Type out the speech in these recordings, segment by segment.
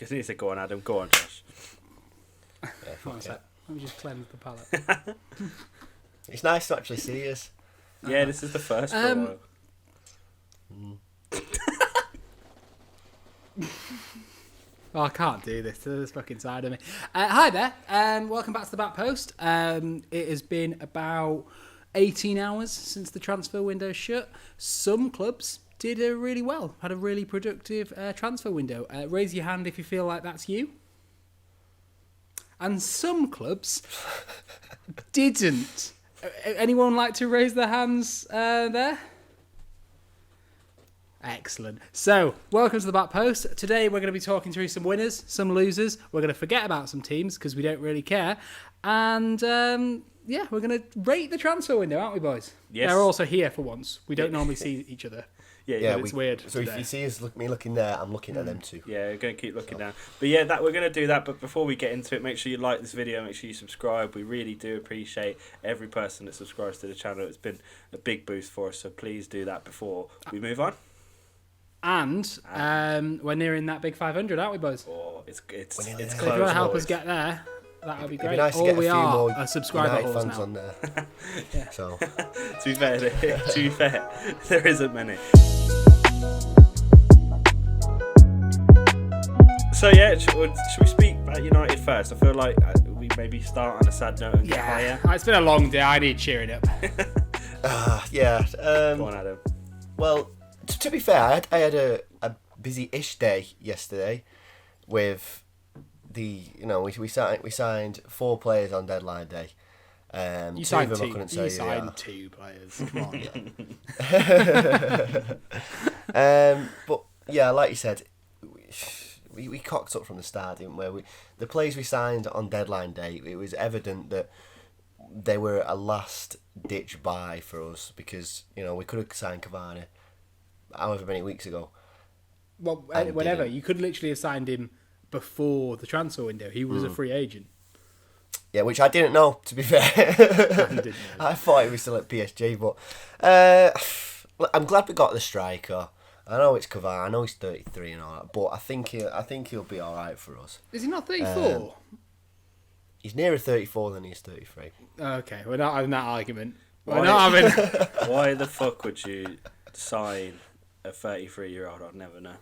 was going to say, go on, Adam. Go on, Josh. One sec. Let me just cleanse the palate. It's nice to actually see us. Yeah, this is the first for a while. Oh, I can't do this. This fucking side of me. Hi there. Welcome back to the Back Post. It has been about 18 hours since the transfer window shut. Some clubs did really well, had a really productive transfer window. Raise your hand if you feel like that's you. And some clubs didn't. Anyone like to raise their hands there? Excellent. So, welcome to the Back Post. Today we're going to be talking through some winners, some losers. We're going to forget about some teams because we don't really care. And, yeah, we're going to rate the transfer window, aren't we, boys? Yes. They're also here for once. We don't normally see each other. Yeah, it's weird. So today. if you see us me looking there, I'm looking at them too. Yeah, we're going to keep looking down. But yeah, we're going to do that. But before we get into it, make sure you like this video. Make sure you subscribe. We really do appreciate every person that subscribes to the channel. It's been a big boost for us. So please do that before we move on. And we're nearing that big 500, aren't we, boys? Oh, it's close. So if you want to help us get there, that would be great. It'd be nice to Or get we a few are more a subscriber United horse fans now. on there. Yeah. So to be fair, there isn't many. So yeah, should we speak about United first? I feel like we maybe start on a sad note and get higher. It's been a long day. I need cheering up. yeah. Go on, Adam. Well, to be fair, I had a busy-ish day yesterday with we signed 4 players on deadline day. You two signed of them two. I couldn't You say signed 2 players. Come on. But yeah, like you said, we cocked up from the start, didn't we? The players we signed on deadline day, it was evident that they were a last-ditch buy for us because we could have signed Cavani however many weeks ago. Well, whenever. You could literally have signed him before the transfer window. He was a free agent. Yeah, which I didn't know, to be fair. I thought he was still at PSG, but I'm glad we got the striker. I know it's Cavani, I know he's 33 and all that, but I think he'll be all right for us. Is he not 34? He's nearer 34 than he is 33. Okay, we're not having that argument. We're not having... Why the fuck would you sign a 33-year-old? I'd never know.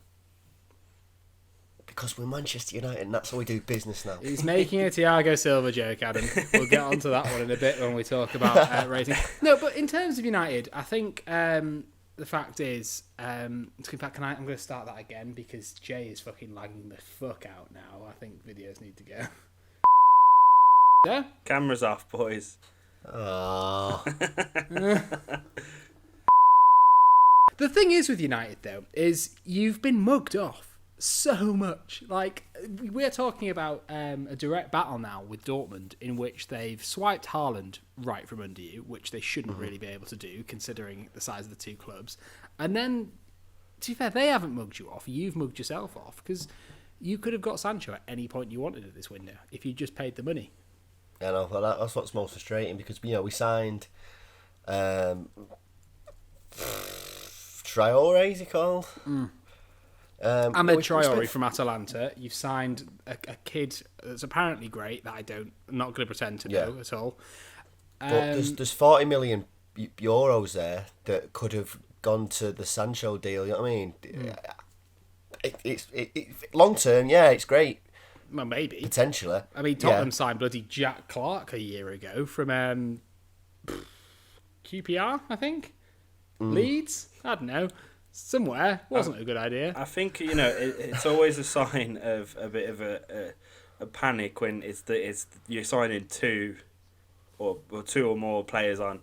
Because we're Manchester United and that's how we do business now. He's making a Thiago Silva joke, Adam. We'll get onto that one in a bit when we talk about rating. No, but in terms of United, I think the fact is, in fact, I'm going to start that again because Jay is fucking lagging the fuck out now. I think videos need to go. Yeah? Cameras off, boys. Oh. The thing is with United, though, is you've been mugged off so much. Like, we're talking about a direct battle now with Dortmund in which they've swiped Haaland right from under you, which they shouldn't really be able to do considering the size of the two clubs. And then, to be fair, they haven't mugged you off. You've mugged yourself off because you could have got Sancho at any point you wanted at this window if you just paid the money. I know, well, that's what's most frustrating because we signed Traore, is he called? Ahmed Traore from Atalanta. You've signed a kid that's apparently great that I'm not going to pretend to know at all. But there's 40 million euros there that could have gone to the Sancho deal. You know what I mean? It's long term, yeah, it's great. Well, maybe potentially. I mean, Tottenham signed bloody Jack Clark a year ago from QPR, I think. Leeds, I don't know. Somewhere wasn't a good idea. I think it's always a sign of a bit of a panic when you're signing 2 or 2 or more players on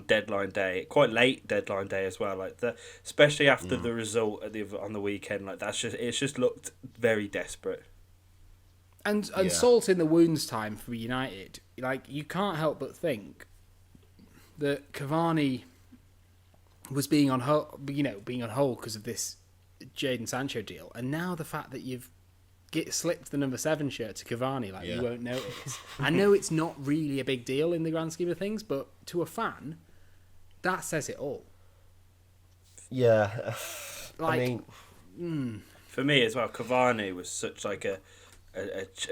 deadline day, quite late deadline day as well. Like especially after the result on the weekend, like it's just looked very desperate. And salt in the wounds time for United. Like you can't help but think that Cavani was being on hold because of this Jadon Sancho deal, and now the fact that you've slipped the number 7 shirt to Cavani, you won't notice. I know it's not really a big deal in the grand scheme of things, but to a fan, that says it all. Yeah, Like, I mean, for me as well, Cavani was such like a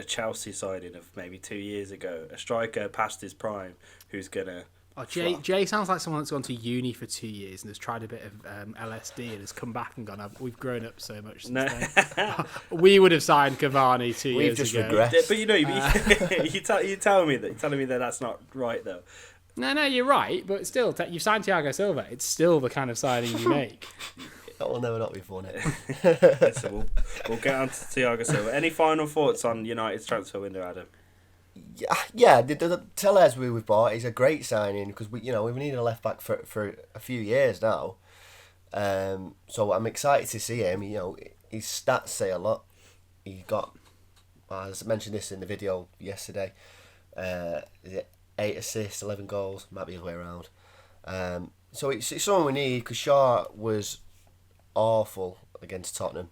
Chelsea signing of maybe 2 years ago. A striker past his prime who's gonna. Oh, Jay sounds like someone that's gone to uni for 2 years and has tried a bit of LSD and has come back and gone, we've grown up so much since then. We would have signed Cavani 2 years just ago. regressed. But you know, you're telling me that that's not right though. No, you're right, but still, you've signed Thiago Silva. It's still the kind of signing you make. That will never not be funny. So we'll get on to Thiago Silva. Any final thoughts on United's transfer window, Adam? Yeah. The Tellez we've bought is a great signing because we've needed a left back for a few years now. So I'm excited to see him. His stats say a lot. He got, as I mentioned this in the video yesterday, is it 8 assists, 11 goals? Might be the other way around. So it's someone we need because Shaw was awful against Tottenham.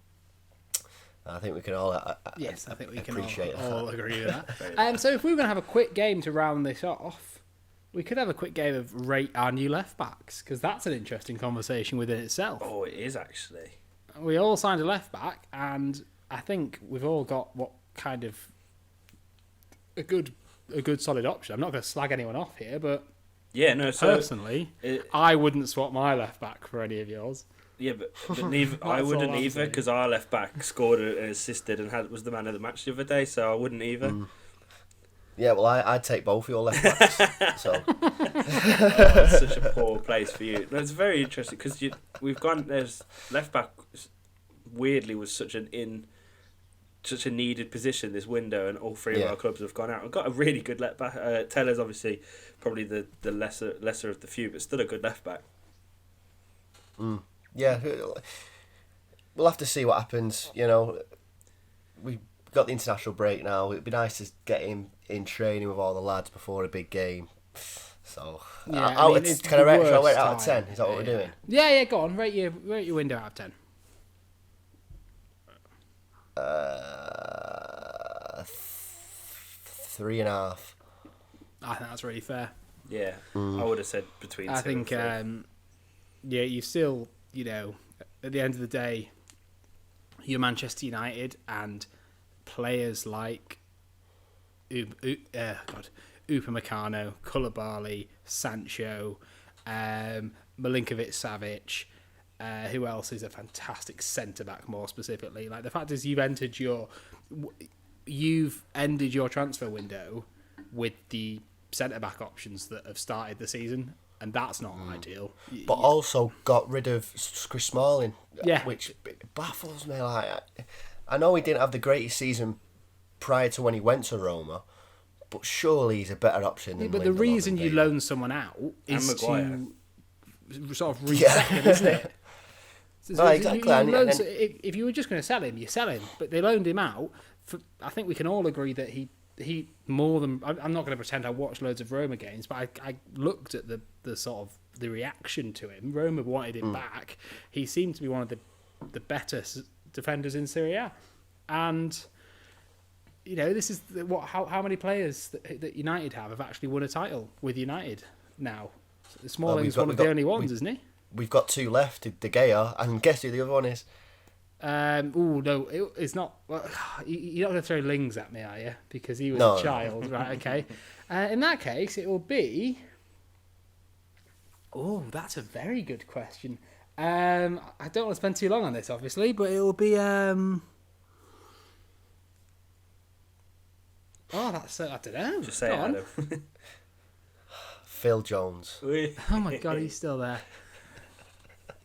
I think we can all yes, I think we can appreciate all agree with that. So if we were going to have a quick game to round this off, we could have a quick game of rate our new left backs because that's an interesting conversation within itself. Oh, it is actually. We all signed a left back, and I think we've all got what kind of a good solid option. I'm not going to slag anyone off here, but yeah, no. So personally, I wouldn't swap my left back for any of yours. Yeah, but neither I wouldn't either because our left back scored and assisted and was the man of the match the other day, so I wouldn't either. Yeah, well, I'd take both of your left backs. So it's such a poor place for you. That's very interesting because there's left back. Weirdly, was such a needed position this window, and all three of our clubs have gone out and got a really good left back. Teller's obviously probably the lesser of the few, but still a good left back. Yeah, we'll have to see what happens. We've got the international break now. It'd be nice to get him in training with all the lads before a big game. So, can I rate it out of 10? Is that what we're doing? Yeah, go on. Rate your window out of 10. 3.5. I think that's really fair. Yeah, I would have said between. I think, you still, at the end of the day, you're Manchester United, and players like Upamecano, Koulibaly, Sancho, Milinkovic-Savic. Who else is a fantastic centre-back, more specifically? Like, the fact is you've ended your transfer window with the centre-back options that have started the season, and that's not ideal. But also got rid of Chris Smalling, Yeah. which baffles me. Like, I know he didn't have the greatest season prior to when he went to Roma, but surely he's a better option than But the Lindelof reason and you Bale. loan someone out is Maguire. to sort of reset him, isn't it? No, exactly. If you were just going to sell him, you sell him. But they loaned him out. I think we can all agree that he more than... I'm not going to pretend I watched loads of Roma games, but I looked at the sort of the reaction to him. Roma wanted him back. He seemed to be one of the better defenders in Serie A. And, this is how many players that United have actually won a title with United now. Smalling's one of the only ones, isn't he? We've got 2 left, De Gea, and guess who the other one is? No, it's not. Well, you're not going to throw Lings at me, are you? Because he was a child, right? Okay. In that case, it will be. Oh, that's a very good question. I don't want to spend too long on this, obviously, but it will be. Oh, that's. I don't know. Just say it, Adam. Phil Jones. Oh my God, he's still there.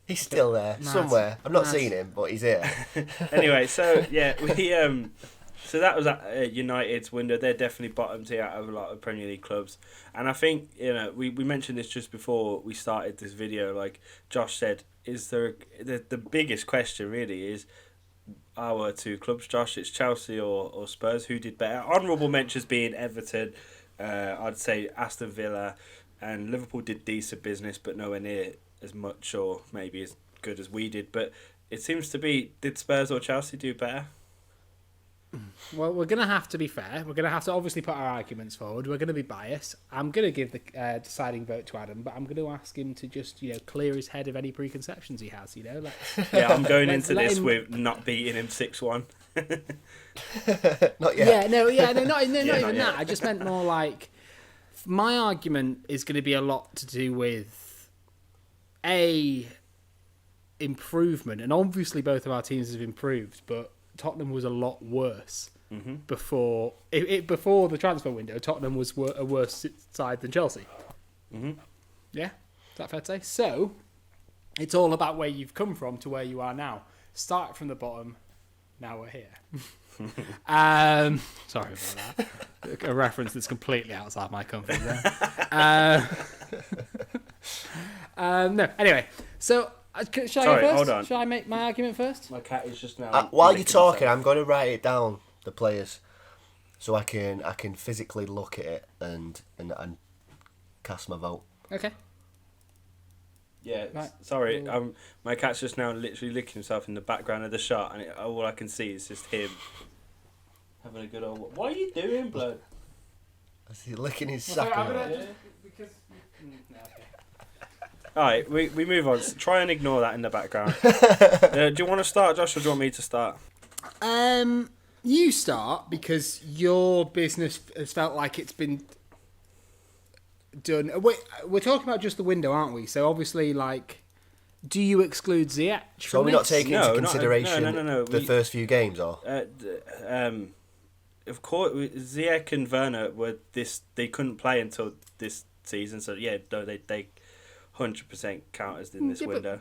He's still there somewhere. I've not seen him, but he's here. Anyway, so yeah, so that was at United's window. They're definitely bottomed out of a lot of Premier League clubs, and I think we mentioned this just before we started this video. Like Josh said, is there the biggest question really is our 2 clubs, Josh? It's Chelsea or Spurs. Who did better? Honourable mentions being Everton. I'd say Aston Villa and Liverpool did decent business, but nowhere near as much or maybe as good as we did. But it seems to be, did Spurs or Chelsea do better? Well, we're going to have to be fair. We're going to have to obviously put our arguments forward. We're going to be biased. I'm going to give the deciding vote to Adam, but I'm going to ask him to just, clear his head of any preconceptions he has, Yeah, I'm going into this with not beating him 6-1. Not yet. Not even that. I just meant more like, my argument is going to be a lot to do with, improvement. And obviously both of our teams have improved, but Tottenham was a lot worse before before the transfer window. Tottenham was a worse side than Chelsea. Mm-hmm. Yeah, is that fair to say? So it's all about where you've come from to where you are now. Start from the bottom. Now we're here. Sorry about that. A reference that's completely outside my comfort zone. No. Anyway, so. Shall I go first? Hold on. Shall I make my argument first? My cat is just now. While you're talking, I'm going to write it down, the players, so I can physically look at it and cast my vote. Okay. Yeah, Right. sorry. My cat's just now literally licking himself in the background of the shot, and all I can see is just him having a good old. What are you doing, blood? I see licking his sack. Because. No, okay. Alright, we move on. So try and ignore that in the background. Do you want to start, Josh, or do you want me to start? You start because your business has felt like it's been done. Wait, we're talking about just the window, aren't we? So obviously, do you exclude Ziyech? So we're not taking into consideration no. the first few games, or? Of course, Ziyech and Werner they couldn't play until this season, so yeah, no, they 100% count as in this window.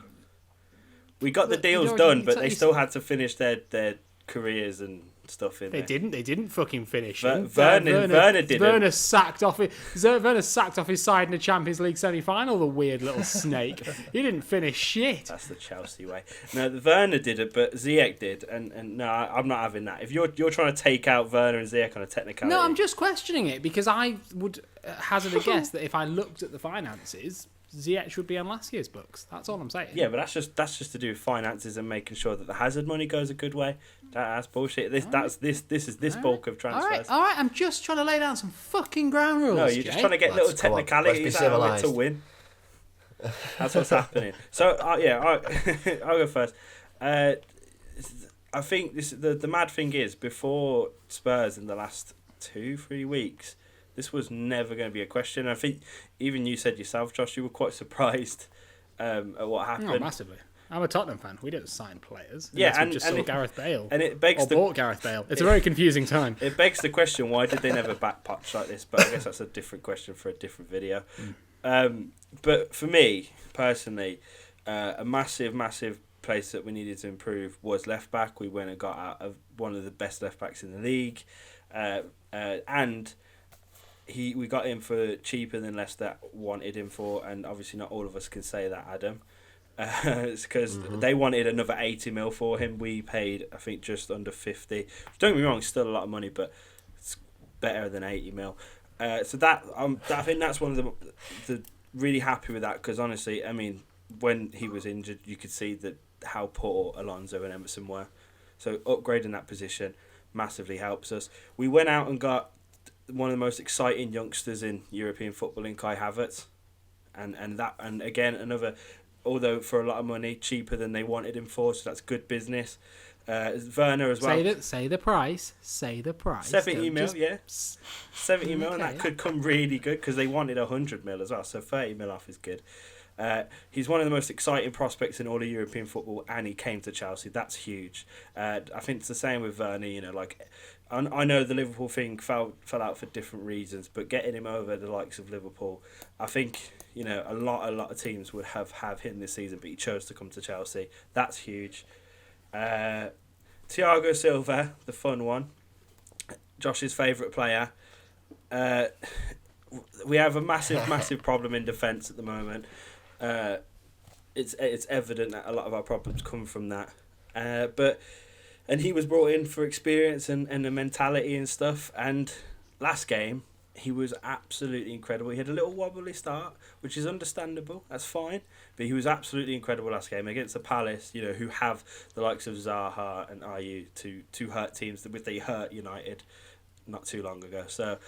We got the deals done, but they still had to finish their careers and stuff in there. They didn't fucking finish. Werner didn't. Werner sacked off his side in the Champions League semi-final. The weird little snake. He didn't finish shit. That's the Chelsea way. No, Werner did it, but Ziyech did, and no, I'm not having that. If you're trying to take out Werner and Ziyech on a technicality, no, I'm just questioning it because I would hazard a guess that if I looked at the finances, Ziyech would be on last year's books. That's all I'm saying. Yeah, but that's just to do with finances and making sure that the hazard money goes a good way. That's bullshit. This is bulk of transfers. All right. I'm just trying to lay down some fucking ground rules. No, you're just trying to get little technicalities out of it to win. That's what's happening. So I'll go first. I think the mad thing is, before Spurs in the last 2-3 weeks, this was never going to be a question. I think even you said yourself, Josh, you were quite surprised at what happened. No, massively. I'm a Tottenham fan. We don't sign players. Yeah, we just saw Gareth Bale. And it begs bought Gareth Bale. It's a very confusing time. It begs the question, why did they never back patch like this? But I guess that's a different question for a different video. But for me, personally, a massive place that we needed to improve was left back. We went and got out of one of the best left backs in the league. And we got him for cheaper than Leicester wanted him for, and obviously not all of us can say that, Adam. It's because they wanted another 80 mil for him. We paid, I think, just under 50. Don't get me wrong, it's still a lot of money, but it's better than 80 mil. So that I think that's one of the really happy with that, because honestly, I mean, when he was injured, you could see that how poor Alonso and Emerson were. So upgrading that position massively helps us. We went out and got one of the most exciting youngsters in European football in Kai Havertz, and again another, although for a lot of money, cheaper than they wanted him for, so that's good business. Werner as well. Say the price. 70 mil, yeah. 70 mil, and that could come really good because they wanted 100 mil as well, so 30 mil off is good. He's one of the most exciting prospects in all of European football, and he came to Chelsea. That's huge. I think it's the same with Werner. I know the Liverpool thing fell out for different reasons, but getting him over the likes of Liverpool, I think a lot of teams would have him this season, but he chose to come to Chelsea. That's huge. Thiago Silva, the fun one, Josh's favourite player. We have a massive problem in defence at the moment. It's evident that a lot of our problems come from that. And he was brought in for experience and the mentality and stuff. And last game, he was absolutely incredible. He had a little wobbly start, which is understandable. That's fine. But he was absolutely incredible last game against the Palace, who have the likes of Zaha and Ayew to hurt teams. They hurt United not too long ago. So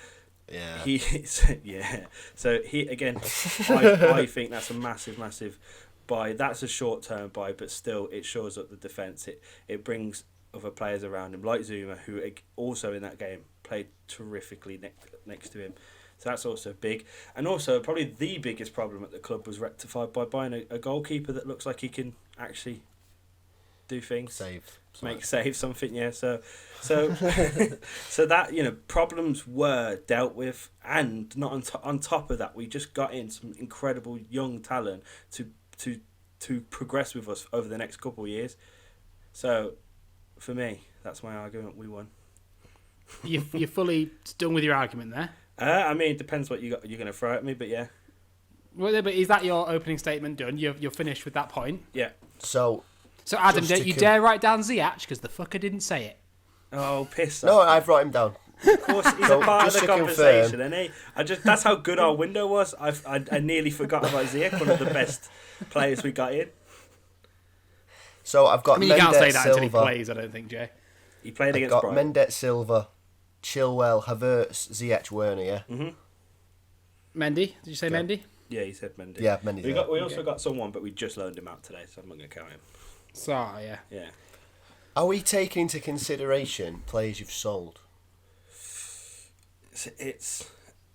So he again, I think that's a massive buy. That's a short-term buy, but still it shores up the defence. It brings other players around him, like Zuma, who also in that game played terrifically next to him. So that's also big. And also, probably the biggest problem at the club was rectified by buying a goalkeeper that looks like he can actually do things. Save something, yeah. So that, problems were dealt with, and not on top of that, we just got in some incredible young talent to progress with us over the next couple of years. So, for me, that's my argument. We won. You're fully done with your argument there? It depends what you're going to throw at me, but yeah. Well, but is that your opening statement done? You're finished with that point? Yeah. So Adam, don't you dare write down Ziyech, because the fucker didn't say it. Oh, piss off. No, I've wrote him down. Of course, he's a part of the conversation, isn't he? That's how good our window was. I nearly forgot about Ziyech, one of the best players we got in. So I've got you can't say that until he plays, I don't think, Jay. He played against I've got Brighton. Mendes, Silva, Chilwell, Havertz, Ziyech, Werner, yeah? Mm-hmm. Mendy? Did you say Mendy? Yeah, he said Mendy. Yeah, Mendy's We also got someone, but we just loaned him out today, so I'm not going to count him. Yeah. Yeah. Are we taking into consideration players you've sold? It's...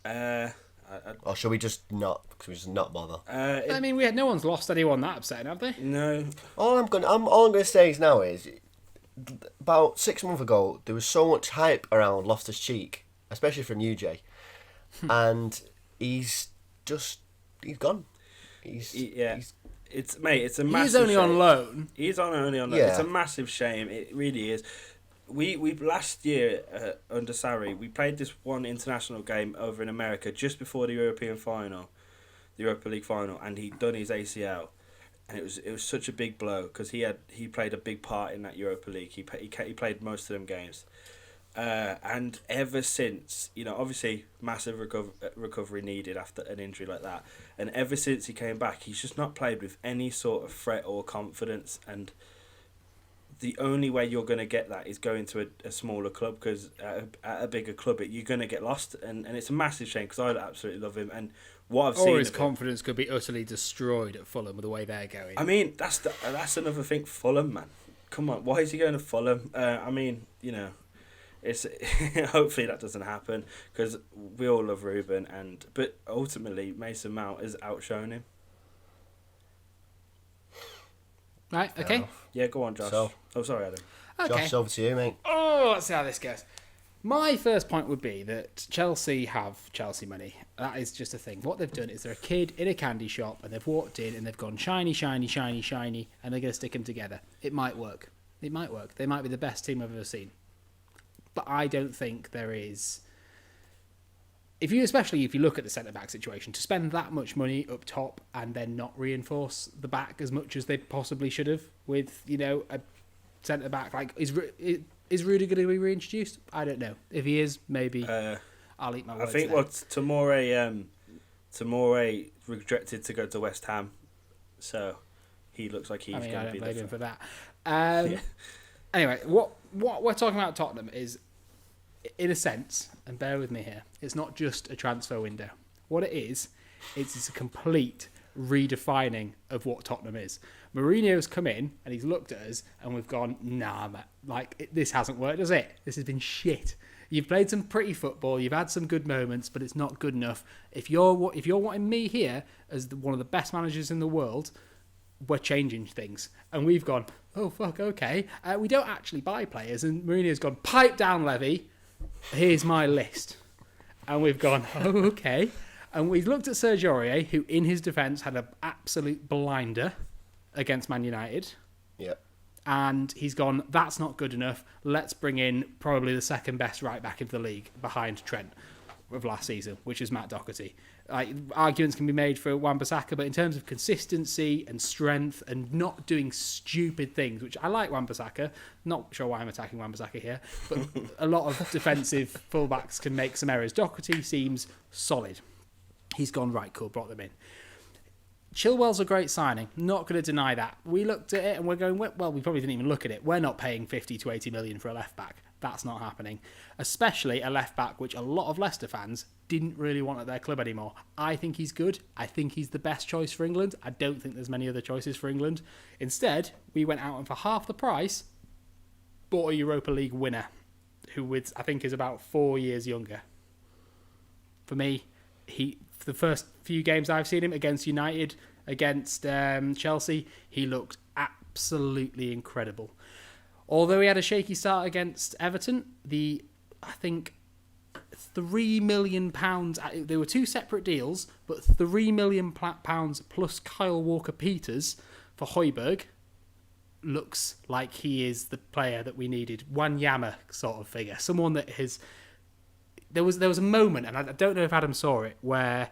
or should we just not bother? we had no one's lost anyone that upsetting, have they? No. All I'm gonna say now is, about 6 months ago there was so much hype around Loftus-Cheek, especially from UJ, and he's gone. It's a massive. He's only shame. on loan. He's only on loan. Yeah. It's a massive shame. It really is. We last year under Sarri, we played this one international game over in America just before the Europa League final, and he'd done his ACL, and it was such a big blow because he played a big part in that Europa League. He played most of them games, and ever since, obviously massive recovery needed after an injury like that, and ever since he came back, he's just not played with any sort of threat or confidence. And the only way you're going to get that is going to a smaller club, because at a bigger club you're going to get lost, and it's a massive shame because I absolutely love him, and what I've seen or his confidence could be utterly destroyed at Fulham with the way they're going. That's another thing. Fulham, man, come on, why is he going to Fulham? It's hopefully that doesn't happen, because we all love Ruben, but ultimately Mason Mount has outshone him. Right, okay. Yeah, go on, Josh. Sorry, Adam. Okay. Josh, over to you, mate. Oh, let's see how this goes. My first point would be that Chelsea have Chelsea money. That is just a thing. What they've done is they're a kid in a candy shop, and they've walked in and they've gone shiny, shiny, shiny, shiny, and they're going to stick them together. It might work. They might be the best team I've ever seen. But I don't think there is... Especially if you look at the centre-back situation, to spend that much money up top and then not reinforce the back as much as they possibly should have with, a centre-back, like, is Rudy going to be reintroduced? I don't know. If he is, maybe I'll eat my words. I think Tomori rejected to go to West Ham, so he looks like he's going to be I don't blame him for that. Yeah. Anyway, what we're talking about Tottenham is, in a sense, and bear with me here, it's not just a transfer window. What it is, it's a complete redefining of what Tottenham is. Mourinho's come in and he's looked at us and we've gone, nah, man, this hasn't worked, has it? This has been shit. You've played some pretty football, you've had some good moments, but it's not good enough. If you're wanting me here as one of the best managers in the world, we're changing things. And we've gone, oh, fuck, okay. We don't actually buy players. And Mourinho's gone, pipe down, Levy. Here's my list. And we've gone, oh, okay. And we've looked at Sergio Aurier, who, in his defence, had an absolute blinder against Man United. Yep. And he's gone, that's not good enough. Let's bring in probably the second best right back into the league behind Trent. of last season, which is Matt Doherty. Like, arguments can be made for Wan-Bissaka, but in terms of consistency and strength and not doing stupid things, which I like Wan-Bissaka, not sure why I'm attacking Wan-Bissaka here, but a lot of defensive fullbacks can make some errors. Doherty seems solid. He's gone, right, cool, brought them in. Chilwell's a great signing, not going to deny that. We looked at it and we're going, well, we probably didn't even look at it. We're not paying 50 to 80 million for a left-back. That's not happening. Especially a left-back, which a lot of Leicester fans didn't really want at their club anymore. I think he's good. I think he's the best choice for England. I don't think there's many other choices for England. Instead, we went out and for half the price, bought a Europa League winner, who I think is about 4 years younger. For me, for the first few games I've seen him against United, against Chelsea, he looked absolutely incredible. Although he had a shaky start against Everton, I think £3 million, there were two separate deals, but £3 million plus Kyle Walker-Peters for Højbjerg looks like he is the player that we needed. Wanyama sort of figure. Someone that has... There was a moment, and I don't know if Adam saw it, where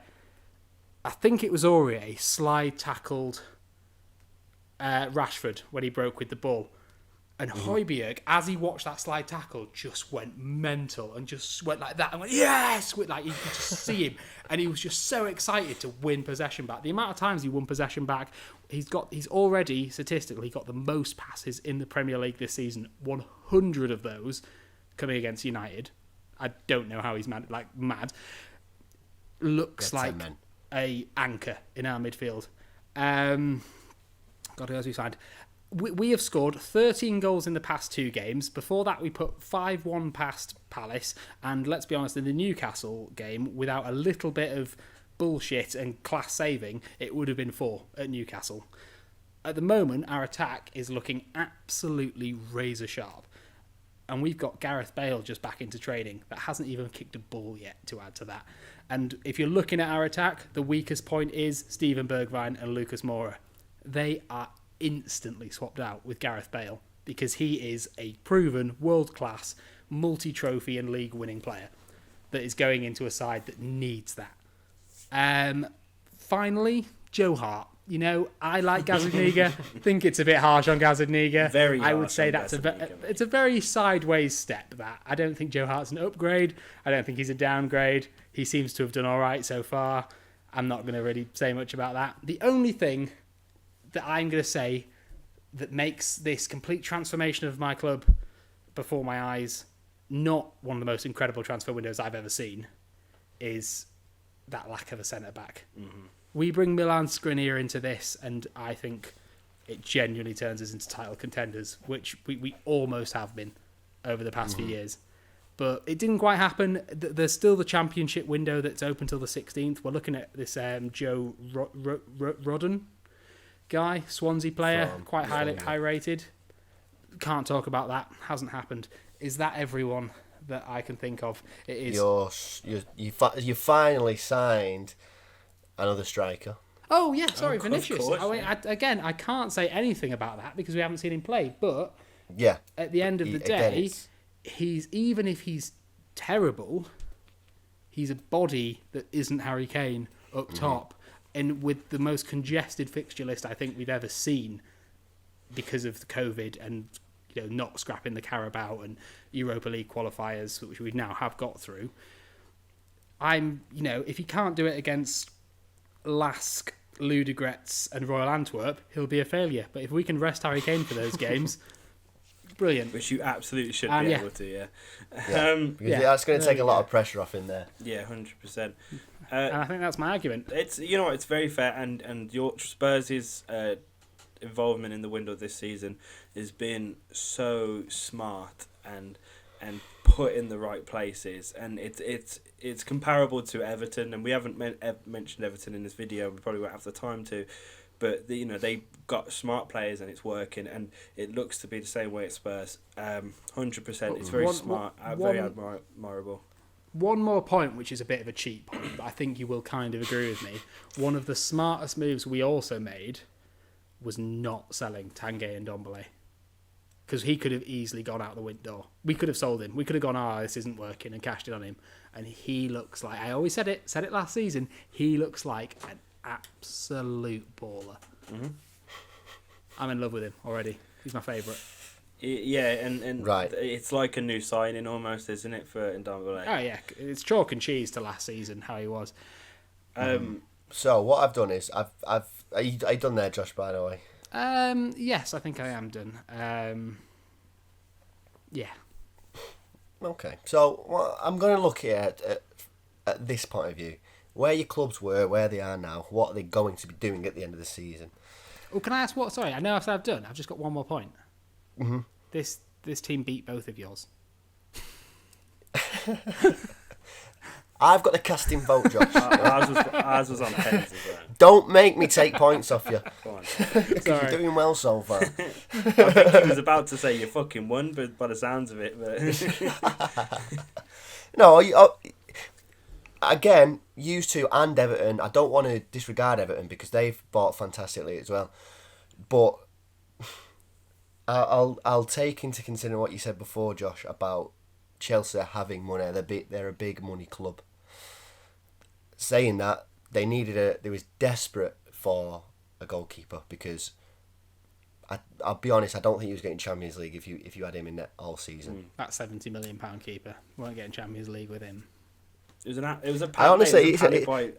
I think it was Aurier slide tackled Rashford when he broke with the ball. And Højbjerg, as he watched that slide tackle, just went mental and just went like that and went, yes! Like, you could just see him. And he was just so excited to win possession back. The amount of times he won possession back, he's already statistically got the most passes in the Premier League this season. 100 of those coming against United. I don't know how he's mad. Looks like a anchor in our midfield. God, who else we signed? We have scored 13 goals in the past 2 games. Before that, we put 5-1 past Palace. And let's be honest, in the Newcastle game, without a little bit of bullshit and class saving, it would have been 4 at Newcastle. At the moment, our attack is looking absolutely razor sharp. And we've got Gareth Bale just back into training that hasn't even kicked a ball yet, to add to that. And if you're looking at our attack, the weakest point is Steven Bergwijn and Lucas Moura. They are instantly swapped out with Gareth Bale because he is a proven world-class multi-trophy and league-winning player that is going into a side that needs that. Finally, Joe Hart. You know, I like Gazaniga. Think it's a bit harsh on Gazaniga. Very harsh. I would say that's it's a very sideways step. That I don't think Joe Hart's an upgrade. I don't think he's a downgrade. He seems to have done all right so far. I'm not going to really say much about that. The only thing that I'm going to say that makes this complete transformation of my club before my eyes not one of the most incredible transfer windows I've ever seen is that lack of a centre-back. Mm-hmm. We bring Milan Skriniar into this, and I think it genuinely turns us into title contenders, which we almost have been over the past few years. But it didn't quite happen. There's still the championship window that's open till the 16th. We're looking at this Joe Rodden guy, Swansea player, quite high rated. Can't talk about that. Hasn't happened. Is that everyone that I can think of? It is. You finally signed another striker. Oh yeah, sorry, Vinicius. Course, I can't say anything about that because we haven't seen him play. But yeah, at the end of the day, even if he's terrible, he's a body that isn't Harry Kane up top. And with the most congested fixture list I think we've ever seen because of the COVID and not scrapping the Carabao and Europa League qualifiers, which we now have got through, if he can't do it against Lask, Ludogorets and Royal Antwerp, he'll be a failure. But if we can rest Harry Kane for those games, brilliant. Which you absolutely should be able to, yeah. That's going to take a lot of pressure off in there. Yeah, 100%. And I think that's my argument. It's it's very fair, and your Spurs' involvement in the window this season has been so smart and put in the right places, and it's comparable to Everton, and we haven't mentioned Everton in this video. We probably won't have the time to, but they got smart players and it's working, and it looks to be the same way at Spurs. 100%. It's very smart, very admirable. One more point, which is a bit of a cheap point, but I think you will kind of agree with me. One of the smartest moves we also made was not selling Tanguy and Ndombele. because he could have easily gone out the window. We could have sold him. We could have gone, this isn't working, and cashed it on him. And he looks like, I always said it last season, he looks like an absolute baller. Mm-hmm. I'm in love with him already. He's my favourite. Yeah, and right. It's like a new signing almost, isn't it, for Ndombele? Oh yeah, it's chalk and cheese to last season how he was. So what I've done is I've are you done there, Josh? By the way. Yes, I think I am done. Yeah. Okay, so I'm going to look at this point of view, where your clubs were, where they are now, what are they going to be doing at the end of the season. Oh, can I ask what? Sorry, I know I've done. I've just got one more point. Mm-hmm. This team beat both of yours. I've got the casting vote, Josh. ours was on pens as well. Don't make me take points off you. Go on. You're doing well so far. I think he was about to say you fucking won, but by the sounds of it. But No, again, used to and Everton. I don't want to disregard Everton because they've bought fantastically as well. But I'll take into consideration what you said before, Josh, about Chelsea having money. They're a big money club. Saying that, they was desperate for a goalkeeper because I'll be honest, I don't think he was getting Champions League if you had him in net all season. That £70 million keeper weren't getting Champions League with him. It was a honestly, by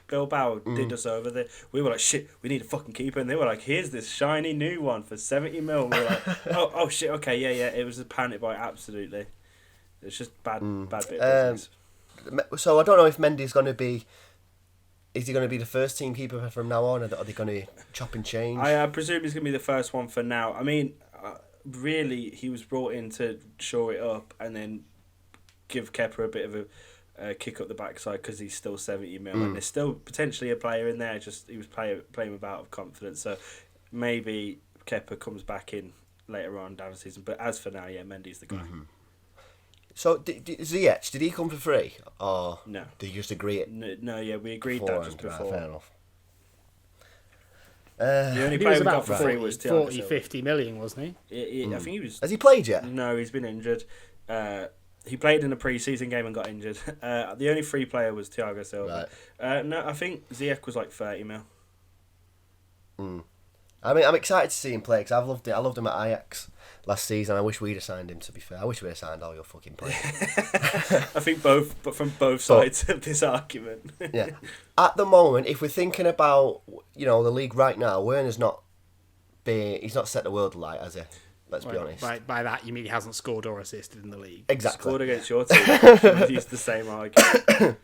Bilbao did us over there. We were like, shit, we need a fucking keeper, and they were like, here's this shiny new one for 70 mil. And we were like, oh shit, okay, yeah. It was a panic buy, absolutely. It's just bad bit of business. So I don't know if Mendy's going to be. Is he going to be the first team keeper from now on, or are they going to chop and change? I presume he's going to be the first one for now. I mean, really, he was brought in to shore it up and then give Kepa a bit of a kick up the backside because he's still 70 mil and there's still potentially a player in there. Just he was playing with out of confidence, so maybe Kepa comes back in later on down the season. But as for now, yeah, Mendy's the guy. Mm-hmm. So Ziyech, did he come for free or no? Did you just agree it? No, yeah, we agreed that just before. Fair enough. The only player we got for free was Thiago 40, 50 million, wasn't he? I think he was. Has he played yet? No, he's been injured. He played in a pre-season game and got injured. The only free player was Thiago Silva. Right. No, I think Ziyech was like 30 mil. I mean, I'm excited to see him play because I loved him at Ajax last season. I wish we'd have signed him, to be fair. I wish we'd have signed all your fucking players. I think from both sides of this argument. Yeah. At the moment, if we're thinking about, the league right now, Werner's he's not set the world alight, has he? Let's be honest. By that, you mean he hasn't scored or assisted in the league? Exactly. Scored against your team. He's the same argument.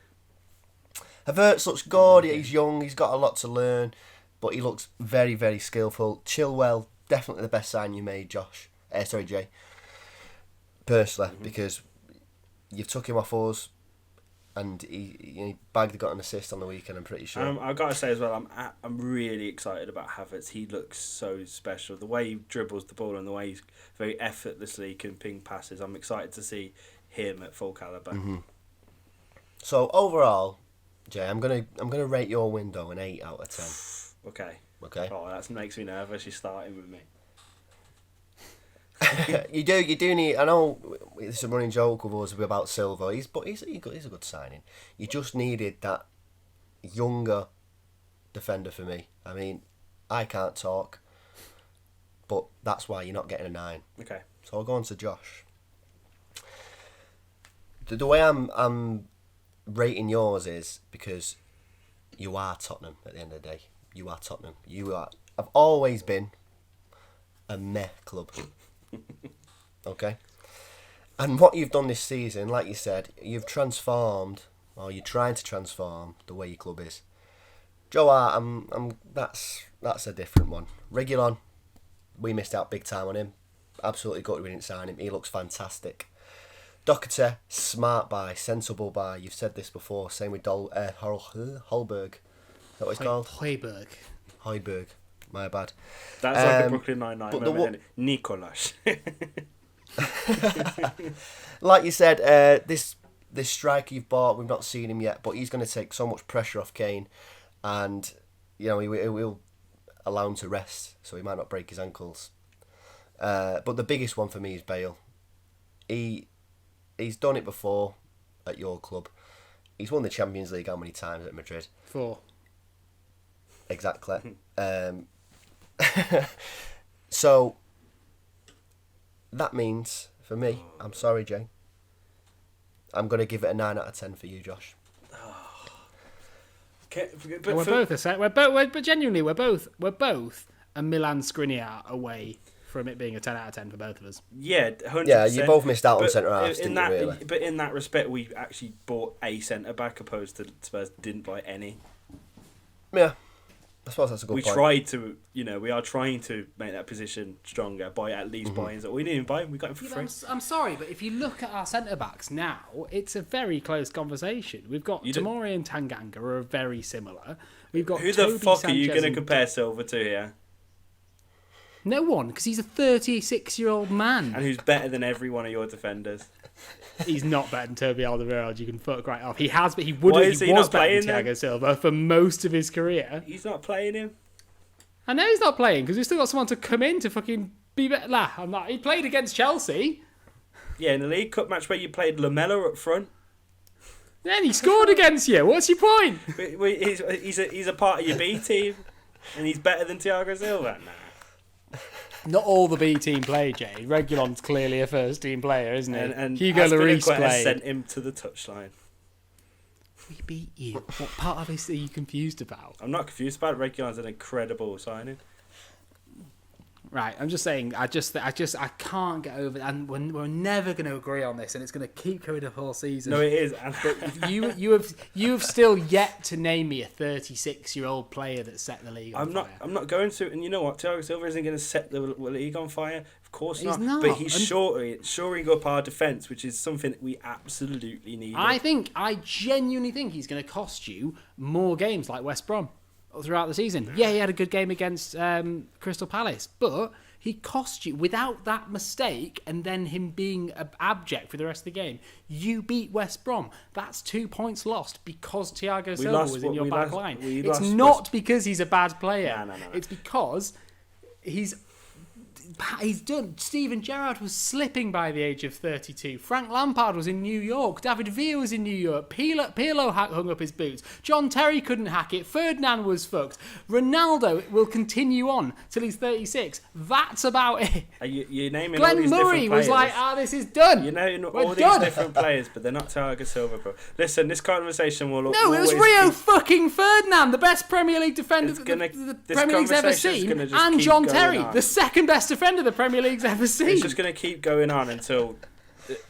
Havertz looks good. He's young. He's got a lot to learn. But he looks very, very skillful. Chilwell, definitely the best sign you made, Jay. Personally, because you've took him off us, and he got an assist on the weekend. I'm pretty sure. I've got to say as well, I'm really excited about Havertz. He looks so special. The way he dribbles the ball and the way he's very effortlessly can ping passes. I'm excited to see him at full caliber. Mm-hmm. So overall, Jay, I'm gonna rate your window an 8 out of 10. Okay. Oh, that makes me nervous. You're starting with me. You do need. I know it's a running joke with us about Silva. He's a good signing. You just needed that younger defender for me. I mean, I can't talk, but that's why you're not getting a 9. Okay. So I'll go on to Josh. The way I'm rating yours is because you are Tottenham at the end of the day. You are Tottenham. I've always been a meh club. Okay? And what you've done this season, like you said, you've transformed, or you're trying to transform the way your club is. Joe Hart, that's a different one. Reguilon, we missed out big time on him. Absolutely gutted we didn't sign him. He looks fantastic. Doherty, smart buy, sensible buy. You've said this before. Same with Holberg. Is that what it's called? Højbjerg. My bad. That's like a Brooklyn Nine-Nine moment, Nicolas. Like you said, this striker you've bought, we've not seen him yet, but he's going to take so much pressure off Kane, and he will allow him to rest, so he might not break his ankles. But the biggest one for me is Bale. He's done it before at your club. He's won the Champions League how many times at Madrid? 4. Exactly. So that means for me, I'm sorry, Jay, I'm going to give it a 9 out of 10 for you, Josh. But genuinely, we're both a Milan Skriniar away from it being a 10 out of 10 for both of us. Yeah, 100%. Yeah, you both missed out on centre halves, didn't that, you, really? But in that respect, we actually bought a centre back opposed to Spurs didn't buy any. Yeah, I suppose that's a good point. We are trying to make that position stronger by at least buying. We didn't even buy him; we got him for free. I'm sorry, but if you look at our centre backs now, it's a very close conversation. We've got Tomori and Tanganga are very similar. We've got who Toby the fuck Sanchez are you going to compare Silva to here? No one, because he's a 36-year-old man. And who's better than every one of your defenders? He's not better than Toby Alderweireld. You can fuck right off. He has, but he was better than Thiago Silva for most of his career. He's not playing him. I know he's not playing because we've still got someone to come in to fucking be better. Nah, I'm not. He played against Chelsea. Yeah, in the League Cup match where you played Lamella up front. Then he scored against you. What's your point? He's a part of your B team, and he's better than Thiago Silva. Nah. Not all the B team play, Jay. Reguilon's clearly a first team player, isn't he? And Hugo Lloris played. Sent him to the touchline. We beat you. What part of this are you confused about? I'm not confused about it. Reguilon's an incredible signing. Right, I'm just saying. I can't get over, and we're never going to agree on this, and it's going to keep going up all season. No, it is. But you have still yet to name me a 36-year-old player that set the league on fire. I'm not going to, and you know what? Thiago Silva isn't going to set the league on fire. Of course not. But he's shoring up our defence, which is something that we absolutely need. I genuinely think he's going to cost you more games like West Brom throughout the season. Yeah, he had a good game against Crystal Palace, but he cost you without that mistake and then him being abject for the rest of the game. You beat West Brom. That's 2 points lost because Thiago Silva was in your back line. It's not because he's a bad player. No. It's because he's done. Steven Gerrard was slipping by the age of 32. Frank Lampard was in New York. David Villa was in New York. Pirlo hung up his boots. John Terry couldn't hack it. Ferdinand was fucked. Ronaldo will continue on till he's 36. That's about it. You're naming Glenn all these Murray different players. was like, this is done. You're naming all these different players, but they're not Thiago Silva, bro. Listen, this conversation will it was Rio fucking Ferdinand, the best Premier League defender the Premier League's ever seen, and John Terry, the second best defender the Premier League's ever seen. It's just going to keep going on until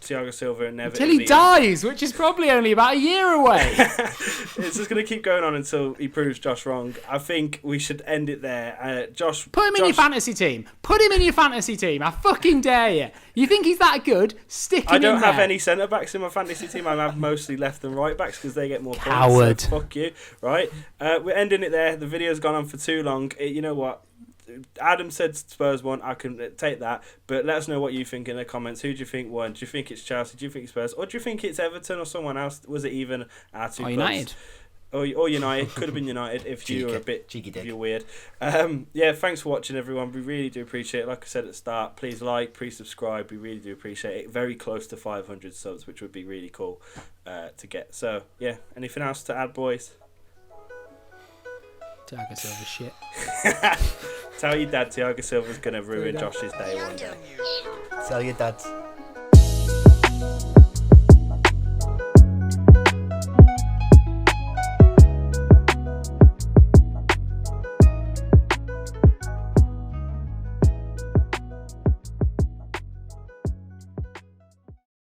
Thiago Silva inevitably... Until he dies, which is probably only about a year away. It's just going to keep going on until he proves Josh wrong. I think we should end it there. Put him in your fantasy team. I fucking dare you. You think he's that good? Stick him in there. I don't have any centre-backs in my fantasy team. I have mostly left and right-backs because they get more points. Coward. So fuck you. Right? We're ending it there. The video's gone on for too long. You know what? Adam said Spurs won. I can take that, but let us know what you think in the comments. Who do you think won? Do you think it's Chelsea? Do you think it's Spurs? Or do you think it's Everton or someone else? Was it even our two clubs? United? Or United. Could have been United if you were a bit cheeky dick. If you're weird. Yeah, thanks for watching, everyone. We really do appreciate it. Like I said at the start, please like, please subscribe. We really do appreciate it. Very close to 500 subs, which would be really cool to get. So, yeah, anything else to add, boys? Thiago Silva shit. Tell your dad Thiago Silva's going to ruin Josh's day one day. Tell your dad.